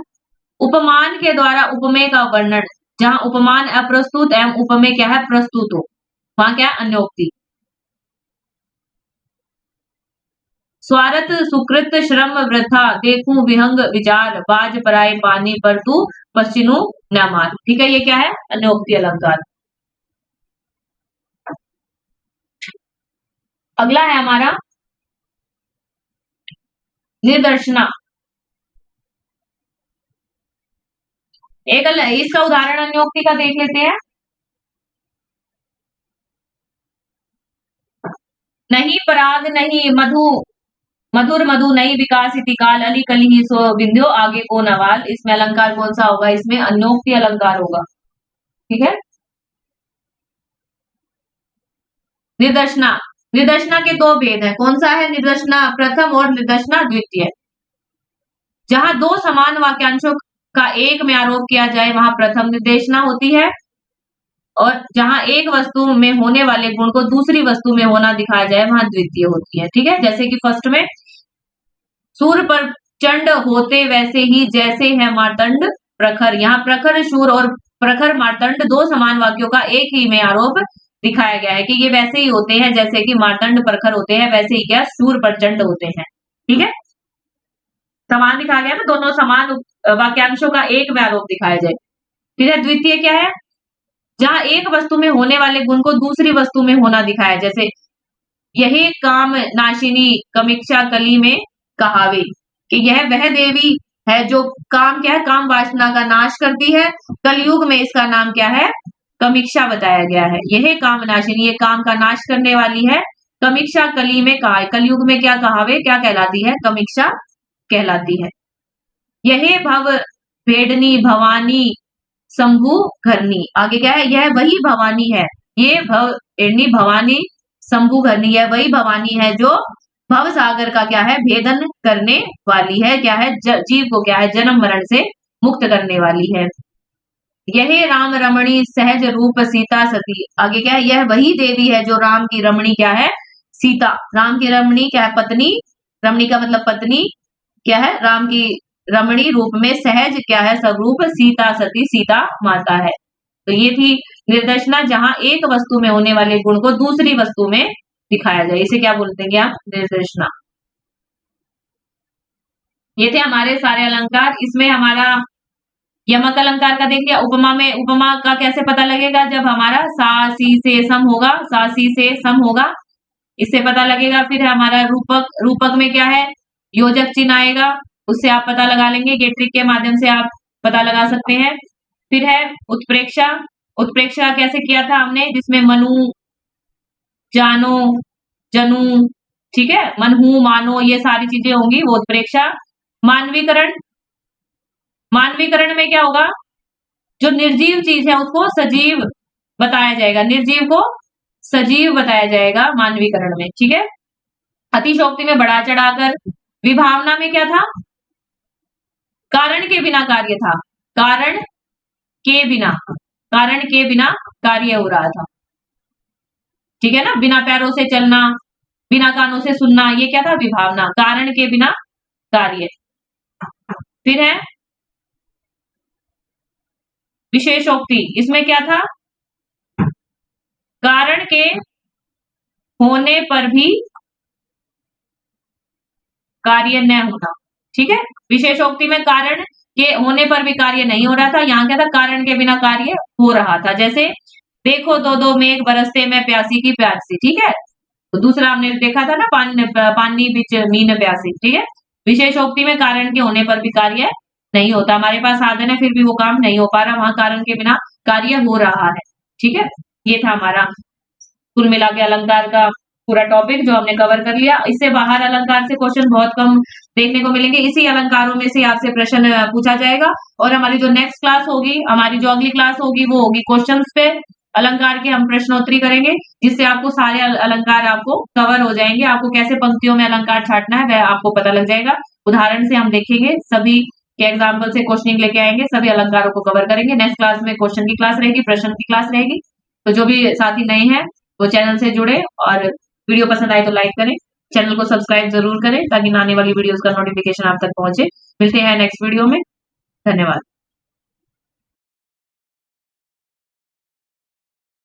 उपमान के द्वारा उपमेय का वर्णन, जहां उपमान अप्रस्तुत एवं उपमेय क्या है, प्रस्तुत हो, वहां क्या है, अन्योक्ति। स्वार्थ सुकृत श्रम वृथा, देखूं विहंग विचार, बाज पराए पानी पर तू पश्चिनु न मार। ठीक है, ये क्या है, अन्योक्ति अलंकार। अगला है हमारा निदर्शना। एक इसका उदाहरण अन्योक्ति का देख लेते हैं। नहीं पराग नहीं मधु, मधुर मधु नहीं विकास इति काल, अली कली ही सो बिंध्यो आगे को नवाल। इसमें अलंकार कौन सा होगा? इसमें अन्योक्ति अलंकार होगा। ठीक है। निदर्शना, निदर्शना के दो भेद हैं। कौन सा है? निदर्शना प्रथम और निदर्शना द्वितीय। जहां दो समान वाक्यांशों का एक में आरोप किया जाए वहां प्रथम निर्देशना होती है, और जहां एक वस्तु में होने वाले गुण को दूसरी वस्तु में होना दिखाया जाए वहां द्वितीय होती है। ठीक है। जैसे कि फर्स्ट में, सूर्य पर चंड होते वैसे ही जैसे है मार्तंड प्रखर। यहाँ प्रखर शूर और प्रखर मार्तंड दो समान वाक्यों का एक ही में आरोप दिखाया गया है कि ये वैसे ही होते हैं जैसे कि मार्तंड प्रखर होते हैं, वैसे ही क्या सूर्य प्रचंड होते हैं। ठीक है। समान दिखाया गया ना, दोनों समान वाक्यांशों का एक में आरोप दिखाया जाए। ठीक है। द्वितीय क्या है? जहां एक वस्तु में होने वाले गुण को दूसरी वस्तु में होना दिखाया, जैसे यही काम नाशिनी कमीक्षा कली में कहावे, कि यह वह देवी है जो काम क्या है? काम वासना का नाश करती है। कलयुग में इसका नाम क्या है? कमीक्षा बताया गया है। यह काम नाशिनी, ये काम का नाश करने वाली है। कमीक्षा कली में कहा, कलयुग में क्या कहावे क्या कहलाती है? कमीक्षा कहलाती है। यह भव भेड़नी भवानी शंभु घरनी, आगे क्या है? यह वही भवानी है, ये भेड़नी भवानी शंभु घरनी, यह वही भवानी है जो भव सागर का क्या है? भेदन करने वाली है। क्या है? जीव को क्या है? जन्म मरण से मुक्त करने वाली है। यह राम रमणी सहज रूप सीता सती, आगे क्या है? यह वही देवी है जो राम की रमणी क्या है? सीता। राम की रमणी क्या है? पत्नी। रमणी का मतलब पत्नी क्या है? राम की रमणी रूप में सहज क्या है? स्वरूप सीता सती, सीता माता है। तो ये थी निर्देशना, जहां एक वस्तु में होने वाले गुण को दूसरी वस्तु में दिखाया जाए, इसे क्या बोलते हैं आप? निर्देशना। ये थे हमारे सारे अलंकार। इसमें हमारा यमक अलंकार का देख लिया। उपमा में, उपमा का कैसे पता लगेगा? जब हमारा सा सी से सम होगा, सा सी से सम होगा, इससे पता लगेगा। फिर हमारा रूपक, रूपक में क्या है? योजक चिन्ह आएगा, उससे आप पता लगा लेंगे। ये ट्रिक के माध्यम से आप पता लगा सकते हैं। फिर है उत्प्रेक्षा। उत्प्रेक्षा कैसे किया था हमने? जिसमें मनु, जानो, जनू, ठीक है, मनहू, मानो, ये सारी चीजें होंगी, वो उत्प्रेक्षा। मानवीकरण, मानवीकरण में क्या होगा? जो निर्जीव चीज है उसको सजीव बताया जाएगा, निर्जीव को सजीव बताया जाएगा मानवीकरण में। ठीक है। अतिशोक्ति में बढ़ा चढ़ाकर। विभावना में क्या था? कारण के बिना कार्य था, कारण के बिना, कारण के बिना कार्य हो रहा था। ठीक है ना। बिना पैरों से चलना, बिना कानों से सुनना, ये क्या था? विभावना, कारण के बिना कार्य। फिर है विशेषोक्ति। इसमें क्या था? कारण के होने पर भी कार्य न होना। ठीक है। विशेषोक्ति में कारण के होने पर भी कार्य नहीं हो रहा था, यहाँ क्या था? कारण के बिना कार्य हो रहा था। जैसे देखो दो दो मेघ बरसते मैं प्यासी की प्यासी। ठीक है। तो दूसरा हमने देखा था ना, पानी बिच मीन प्यासी। ठीक है। विशेषोक्ति में कारण के होने पर भी कार्य नहीं होता, हमारे पास साधन है फिर भी वो काम नहीं हो पा रहा, वहां कारण के बिना कार्य हो रहा है। ठीक है। ये था हमारा कुल मिला के अलंकार का पूरा टॉपिक जो हमने कवर कर लिया। इससे बाहर अलंकार से क्वेश्चन बहुत कम देखने को मिलेंगे, इसी अलंकारों में से आपसे प्रश्न पूछा जाएगा। और हमारी जो नेक्स्ट क्लास होगी, हमारी जो अगली क्लास होगी, वो होगी क्वेश्चंस पे, अलंकार के हम प्रश्नोत्तरी करेंगे, जिससे आपको सारे अलंकार आपको कवर हो जाएंगे। आपको कैसे पंक्तियों में अलंकार छाटना है वह आपको पता लग जाएगा। उदाहरण से हम देखेंगे, सभी के एग्जाम्पल से क्वेश्चनिंग लेके आएंगे, सभी अलंकारों को कवर करेंगे। नेक्स्ट क्लास में क्वेश्चन की क्लास रहेगी, प्रश्न की क्लास रहेगी। तो जो भी साथी नए हैं वो चैनल से जुड़े, और वीडियो पसंद आए तो लाइक करें, चैनल को सब्सक्राइब जरूर करें ताकि आने वाली वीडियोस का नोटिफिकेशन आप तक पहुंचे। मिलते हैं नेक्स्ट वीडियो में। धन्यवाद।